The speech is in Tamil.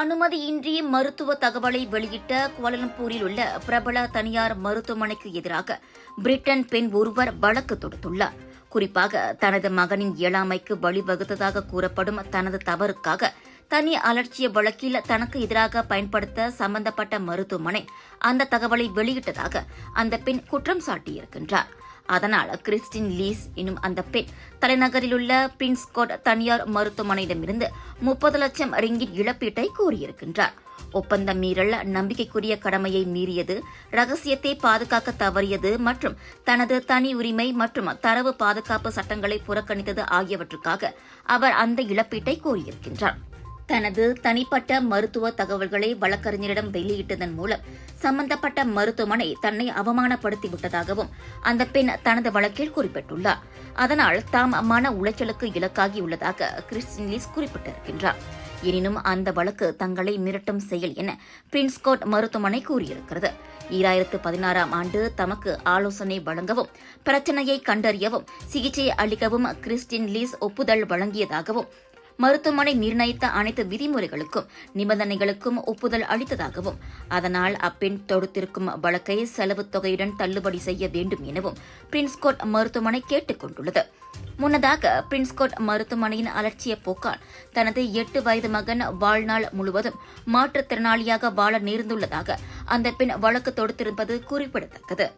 அனுமதியின்றி மருத்துவ தகவலை வெளியிட்ட கோலாலம்பூரில் உள்ள பிரபல தனியார் மருத்துவமனைக்கு எதிராக பிரிட்டன் பெண் ஒருவர் வழக்கு தொடுத்துள்ளார். குறிப்பாக தனது மகனின் இயலாமைக்கு வழிவகுத்ததாக கூறப்படும் தனது தவறுக்காக தனி அலட்சிய வழக்கில் தனக்கு எதிராக பயன்படுத்த சம்பந்தப்பட்ட மருத்துவமனை அந்த தகவலை வெளியிட்டதாக அந்த பெண் குற்றம் சாட்டியிருக்கின்றார். அதனால் கிறிஸ்டின் லீஸ் எனும் அந்த பெண் தலைநகரில் உள்ள பிரின்ஸ்கோட் தனியார் மருத்துவமனையிடமிருந்து 30 லட்சம் ரிங்கிட் இழப்பீட்டை கோரியிருக்கின்றார். ஒப்பந்த மீறல், நம்பிக்கைக்குரிய கடமையை மீறியது, ரகசியத்தை பாதுகாக்க தவறியது மற்றும் தனது தனி உரிமை மற்றும் தரவு பாதுகாப்பு சட்டங்களை புறக்கணித்தது ஆகியவற்றுக்காக அவர் அந்த இழப்பீட்டை கோரியிருக்கின்றார். தனது தனிப்பட்ட மருத்துவ தகவல்களை வழக்கறிஞரிடம் வெளியிட்டதன் மூலம் சம்பந்தப்பட்ட மருத்துவமனை தன்னை அவமானப்படுத்திவிட்டதாகவும் அந்த பெண் தனது வழக்கில் குறிப்பிட்டுள்ளார். அதனால் தாம் மன உளைச்சலுக்கு இலக்காகியுள்ளதாக கிறிஸ்டின் லீஸ் குறிப்பிட்டிருக்கின்றார். எனினும் அந்த வழக்கு தங்களை மிரட்டும் செயல் என பிரின்ஸ்கோட் மருத்துவமனை கூறியிருக்கிறது. 2016ஆம் ஆண்டு தமக்கு ஆலோசனை வழங்கவும் பிரச்சினையை கண்டறியவும் சிகிச்சை அளிக்கவும் கிறிஸ்டின் லீஸ் ஒப்புதல் வழங்கியதாகவும் மருத்துவமனை நிர்ணயித்த அனைத்து விதிமுறைகளுக்கும் நிபந்தனைகளுக்கும் ஒப்புதல் அளித்ததாகவும் அதனால் அப்பெண் தொடுத்திருக்கும் வழக்கை செலவுத் தொகையுடன் தள்ளுபடி செய்ய வேண்டும் எனவும் பிரின்ஸ்கோட் மருத்துவமனை கேட்டுக் கொண்டுள்ளது. முன்னதாக பிரின்ஸ்கோட் மருத்துவமனையின் அலட்சிய போக்கால் தனது 8 வயது மகன் வாழ்நாள் முழுவதும் மாற்றுத்திறனாளியாக வாழ நேர்ந்துள்ளதாக அந்த பெண் வழக்கு தொடுத்திருப்பது குறிப்பிடத்தக்கது.